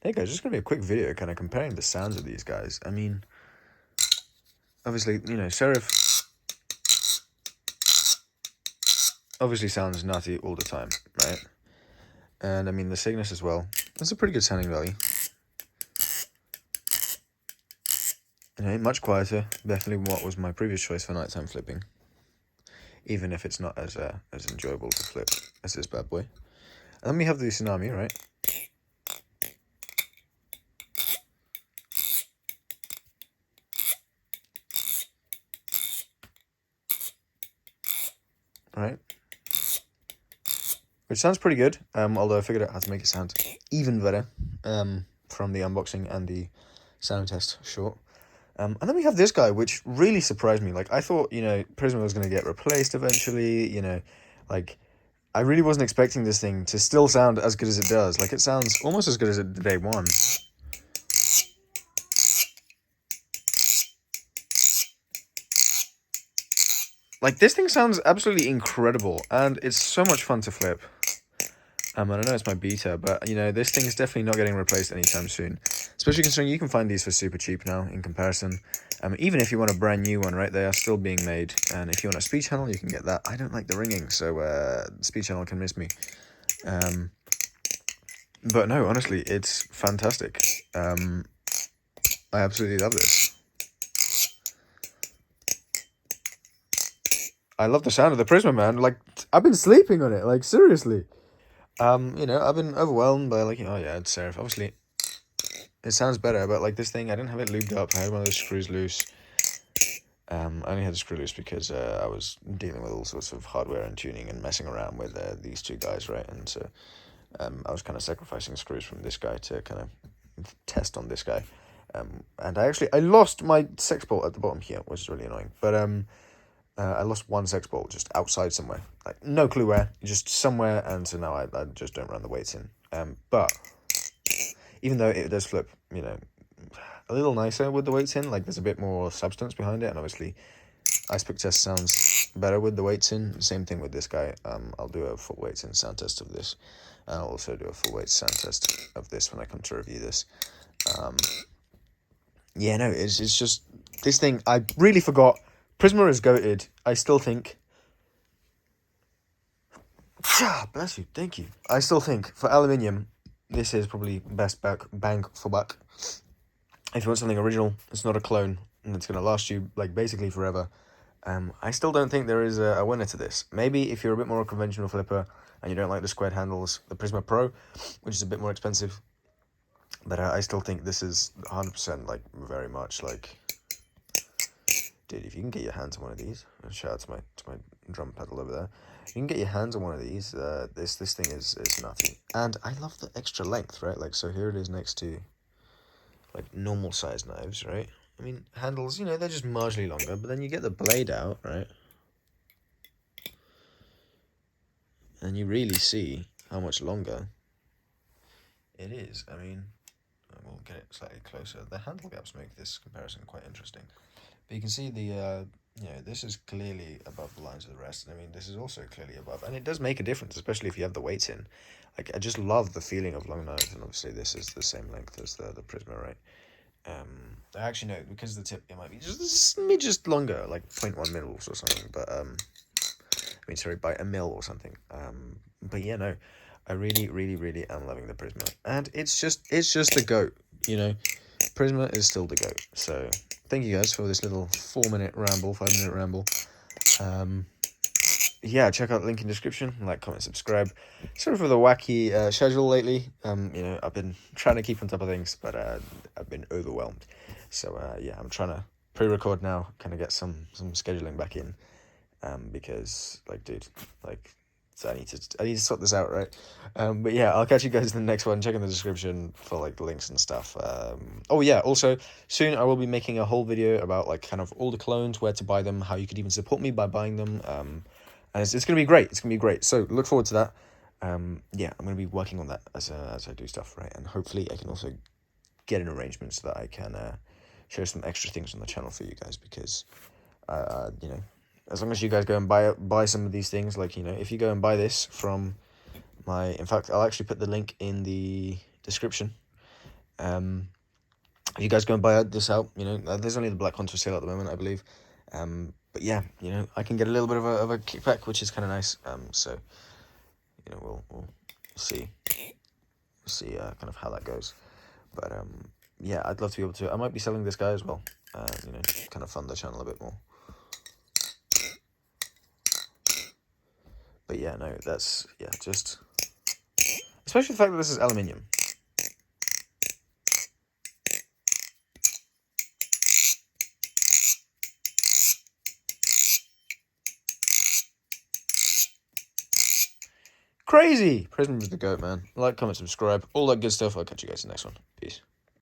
Hey guys, just gonna be a quick video kind of comparing the sounds of these guys. I mean, obviously, Seraph obviously sounds nutty all the time, right? And I mean, the Cygnus as well. That's a pretty good sounding value. Much quieter. Definitely what was my previous choice for nighttime flipping. Even if it's not as enjoyable to flip as this bad boy. And then we have the Tsunami, right? Right? Which sounds pretty good, although I figured out how to make it sound even better from the unboxing and the sound test short. And then we have this guy, which really surprised me. Like, I thought, Prysma was going to get replaced eventually, like, I really wasn't expecting this thing to still sound as good as it does. Like, it sounds almost as good as it did day one. Like, this thing sounds absolutely incredible, and it's so much fun to flip. I know it's my beta, but, this thing is definitely not getting replaced anytime soon. Especially considering you can find these for super cheap now in comparison. Even if you want a brand new one, right, they are still being made. And if you want a speed channel, you can get that. I don't like the ringing, so speed channel can miss me. But no, honestly, it's fantastic. I absolutely love this. I love the sound of the Prysma, man. Like, I've been sleeping on it, like, seriously. I've been overwhelmed by, like, oh yeah, it's Seraph. Obviously, it sounds better, but, like, this thing, I didn't have it lubed up. I had one of those screws loose. I only had the screw loose because I was dealing with all sorts of hardware and tuning and messing around with these two guys, right? And so I was kind of sacrificing screws from this guy to kind of test on this guy. And I lost my sex bolt at the bottom here, which is really annoying. But I lost one sex bolt just outside somewhere. Like, no clue where, just somewhere, and so now I just don't run the weights in. But even though it does flip, a little nicer with the weights in, like there's a bit more substance behind it, and obviously Ice Pick Test sounds better with the weights in. Same thing with this guy. I'll do a full weights in sound test of this. I'll also do a full weights sound test of this when I come to review this. Yeah, no, it's just this thing. I really forgot. Prysma is goated. I still think. Bless you. Thank you. I still think for aluminium, this is probably best bang for buck. If you want something original, it's not a clone, and it's going to last you, like, basically forever. I still don't think there is a winner to this. Maybe if you're a bit more a conventional flipper and you don't like the squared handles, the Prysma Pro, which is a bit more expensive. But I still think this is 100%, like, very much, like... Dude, if you can get your hands on one of these... Shout out to my drum pedal over there. If you can get your hands on one of these, this thing is nutty. And I love the extra length, right? Like, so here it is next to... like normal size knives, right? I mean, handles, they're just marginally longer, but then you get the blade out, right? And you really see how much longer it is. I mean, we'll get it slightly closer. The handle gaps make this comparison quite interesting. But you can see the, this is clearly above the lines of the rest. And I mean, this is also clearly above. And it does make a difference, especially if you have the weights in. Like, I just love the feeling of long knives. And obviously this is the same length as the Prysma, right? Actually, no, because the tip, it might be just longer, like 0.1 mils or something, but, sorry, by a mil or something, but yeah, no, I really, really, really am loving the Prysma, and it's just the GOAT, Prysma is still the GOAT, so, thank you guys for this little 5-minute ramble, yeah, check out the link in the description, like, comment, subscribe. Sorry for the wacky schedule lately. I've been trying to keep on top of things, but I've been overwhelmed. So yeah, I'm trying to pre-record now, kind of get some scheduling back in, because, like, dude, like, so I need to sort this out, right? But yeah, I'll catch you guys in the next one. Check in the description for, like, the links and stuff. Oh yeah, also soon I will be making a whole video about, like, kind of all the clones, where to buy them, how you could even support me by buying them. And it's going to be great. It's going to be great. So look forward to that. Yeah, I'm going to be working on that as I do stuff, right? And hopefully I can also get an arrangement so that I can share some extra things on the channel for you guys, because, as long as you guys go and buy some of these things, like, if you go and buy this from in fact, I'll actually put the link in the description. If you guys go and buy this out, you know, there's only the black ones for sale at the moment, I believe. But yeah, you know, I can get a little bit of a kickback, which is kind of nice. So, you know, we'll see kind of how that goes. But yeah, I'd love to be able to. I might be selling this guy as well. You know, kind of fund the channel a bit more. But yeah, no, that's just especially the fact that this is aluminium. Crazy! Prysma is the goat, man. Like, comment, subscribe, all that good stuff. I'll catch you guys in the next one. Peace.